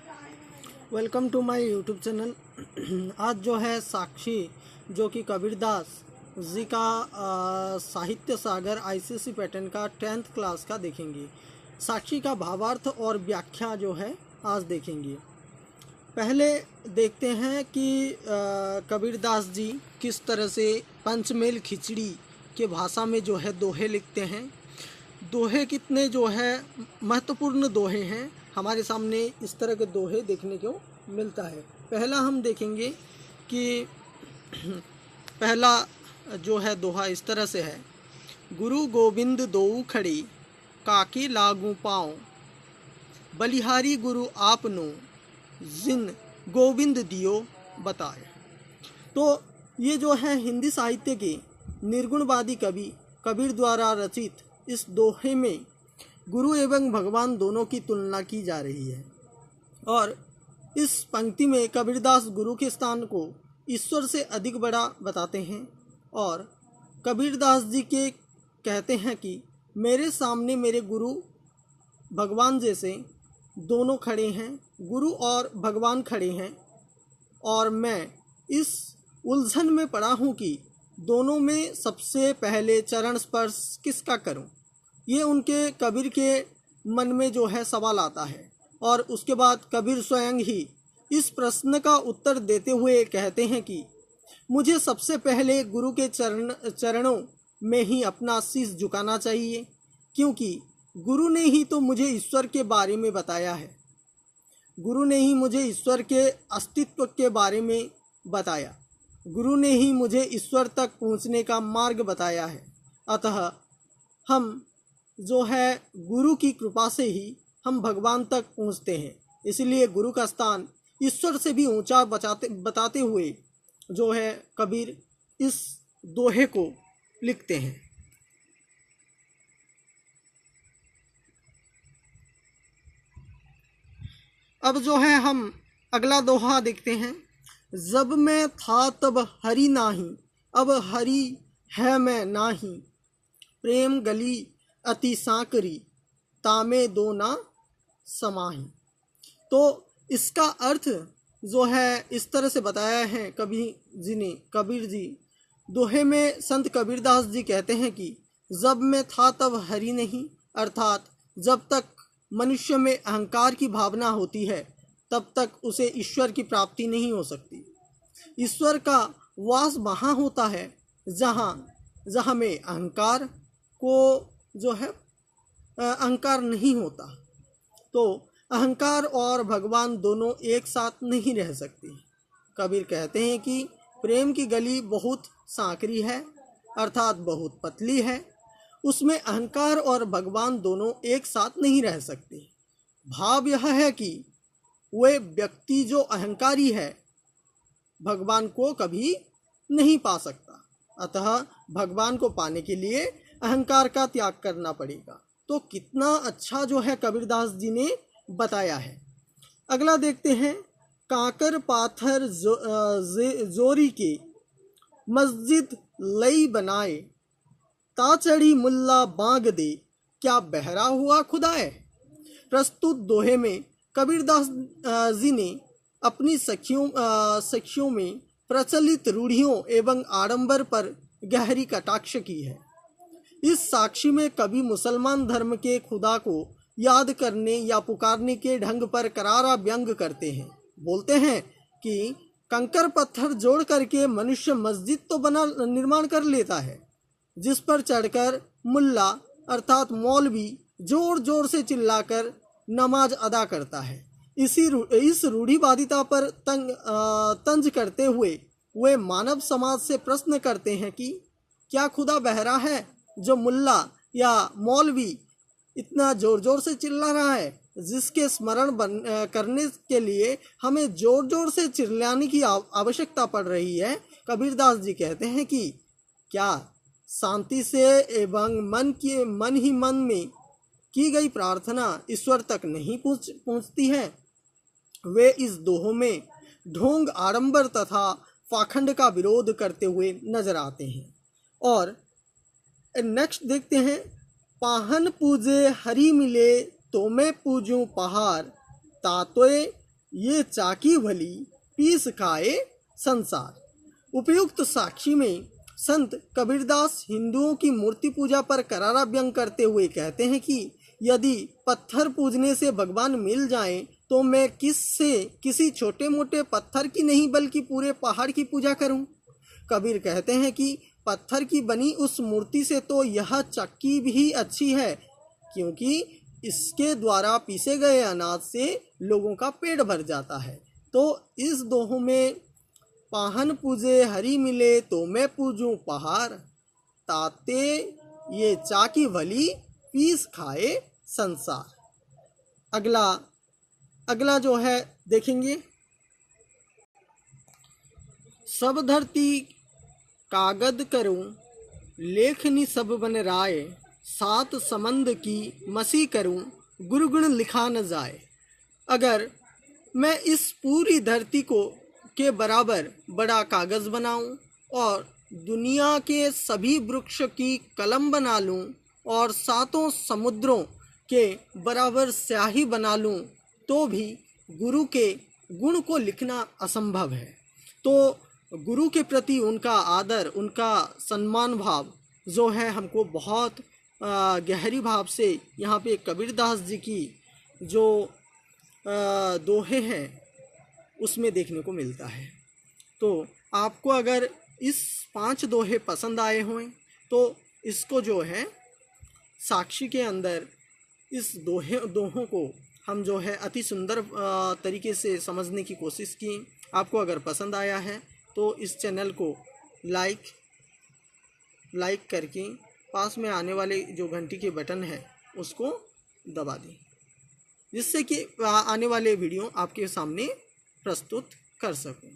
Welcome to my YouTube channel. आज जो है साक्षी जो कि कबीरदास जी का साहित्य सागर आईसीएसई पैटर्न का 10th क्लास का देखेंगे। साक्षी का भावार्थ और व्याख्या जो है आज देखेंगे। पहले देखते हैं कि कबीरदास जी किस तरह से पंचमेल खिचड़ी के भाषा में जो है दोहे लिखते हैं। दोहे कितने जो है महत्वपूर्ण दोहे हैं, हमारे सामने इस तरह के दोहे देखने को मिलता है। पहला हम देखेंगे कि पहला जो है दोहा इस तरह से है, गुरु गोविंद दोऊ खड़ी काकी लागू पाँव, बलिहारी गुरु आपनो जिन गोविंद दियो बताए। तो ये जो है हिंदी साहित्य के निर्गुणवादी कवि कबीर द्वारा रचित इस दोहे में गुरु एवं भगवान दोनों की तुलना की जा रही है। और इस पंक्ति में कबीरदास गुरु के स्थान को ईश्वर से अधिक बड़ा बताते हैं और कबीरदास जी के कहते हैं कि मेरे सामने मेरे गुरु भगवान जैसे दोनों खड़े हैं, गुरु और भगवान खड़े हैं और मैं इस उलझन में पड़ा हूँ कि दोनों में सबसे पहले चरण स्पर्श किसका करूं। ये उनके कबीर के मन में जो है सवाल आता है और उसके बाद कबीर स्वयं ही इस प्रश्न का उत्तर देते हुए कहते हैं कि मुझे सबसे पहले गुरु के चरणों में ही अपना शीश झुकाना चाहिए, क्योंकि गुरु ने ही तो मुझे ईश्वर के बारे में बताया है, गुरु ने ही मुझे ईश्वर के अस्तित्व के बारे में बताया, गुरु ने ही मुझे ईश्वर तक पहुंचने का मार्ग बताया है। अतः हम जो है गुरु की कृपा से ही हम भगवान तक पहुंचते हैं। इसलिए गुरु का स्थान ईश्वर से भी ऊंचा बताते हुए जो है कबीर इस दोहे को लिखते हैं। अब जो है हम अगला दोहा देखते हैं, जब मैं था तब हरि नाही, अब हरि है मैं नाही, प्रेम गली अति सांकरी, तामे दो ना समाही। तो इसका अर्थ जो है इस तरह से बताया है कबीर जी दोहे में। संत कबीरदास जी कहते हैं कि जब मैं था तब हरि नहीं, अर्थात जब तक मनुष्य में अहंकार की भावना होती है तब तक उसे ईश्वर की प्राप्ति नहीं हो सकती। ईश्वर का वास वहाँ होता है जहाँ में अहंकार को जो है अहंकार नहीं होता। तो अहंकार और भगवान दोनों एक साथ नहीं रह सकते। कबीर कहते हैं कि प्रेम की गली बहुत सांकरी है, अर्थात बहुत पतली है, उसमें अहंकार और भगवान दोनों एक साथ नहीं रह सकते। भाव यह है कि वे व्यक्ति जो अहंकारी है भगवान को कभी नहीं पा सकता, अतः भगवान को पाने के लिए अहंकार का त्याग करना पड़ेगा। तो कितना अच्छा जो है कबीरदास जी ने बताया है। अगला देखते हैं, काकर पाथर जोरी के मस्जिद लई बनाए, ताचड़ी मुल्ला बांग दे, क्या बहरा हुआ खुदाए। प्रस्तुत दोहे में कबीरदास जी ने अपनी सखियों में प्रचलित रूढ़ियों एवं आडंबर पर गहरी कटाक्ष की है। इस साक्षी में कवि मुसलमान धर्म के खुदा को याद करने या पुकारने के ढंग पर करारा व्यंग करते हैं। बोलते हैं कि कंकर पत्थर जोड़ करके मनुष्य मस्जिद तो निर्माण कर लेता है, जिस पर चढ़कर मुल्ला अर्थात मौलवी जोर जोर से चिल्लाकर नमाज अदा करता है। इस रूढ़िवादिता पर तंज करते हुए वे मानव समाज से प्रश्न करते हैं कि क्या खुदा बहरा है जो मुल्ला या मौलवी इतना जोर जोर से चिल्ला रहा है, जिसके स्मरण करने के लिए हमें जोर जोर से चिल्लाने की आवश्यकता पड़ रही है। कबीरदास जी कहते हैं कि क्या शांति से एवं मन में की गई प्रार्थना ईश्वर तक नहीं पहुंचती है। वे इस दोहों में ढोंग आडंबर तथा पाखंड का विरोध करते हुए नजर आते हैं। और नेक्स्ट देखते हैं, पाहन पूजे हरि मिले तो मैं पूजूं पहाड़, तातोय ये चाकी भली पीस खाए संसार। उपयुक्त साक्षी में संत कबीरदास हिंदुओं की मूर्ति पूजा पर करारा व्यंग करते हुए कहते हैं कि यदि पत्थर पूजने से भगवान मिल जाएं तो मैं किसी छोटे मोटे पत्थर की नहीं बल्कि पूरे पहाड़ की पूजा करूं। कबीर कहते हैं कि पत्थर की बनी उस मूर्ति से तो यह चक्की भी अच्छी है, क्योंकि इसके द्वारा पीसे गए अनाज से लोगों का पेट भर जाता है। तो इस दोहों में पाहन पूजे हरि मिले तो मैं पूजूं पहाड़, ताते ये चाकी भली पीस खाए संसार। अगला जो है देखेंगे, सब धरती कागद करूं लेखनी सब बन राय, सात समंद की मसी करूं गुरुगुण लिखा न जाए। अगर मैं इस पूरी धरती को के बराबर बड़ा कागज़ बनाऊं और दुनिया के सभी वृक्ष की कलम बना लूं और सातों समुद्रों के बराबर स्याही बना लूं तो भी गुरु के गुण को लिखना असंभव है। तो गुरु के प्रति उनका आदर, उनका सम्मान भाव जो है हमको बहुत गहरी भाव से यहाँ पे कबीरदास जी की जो दोहे हैं उसमें देखने को मिलता है। तो आपको अगर इस 5 दोहे पसंद आए हों तो इसको जो है साक्षी के अंदर इस दोहों को हम जो है अति सुंदर तरीके से समझने की कोशिश की। आपको अगर पसंद आया है तो इस चैनल को लाइक करके पास में आने वाले जो घंटी के बटन है उसको दबा दें, जिससे कि आने वाले वीडियो आपके सामने प्रस्तुत कर सकूं।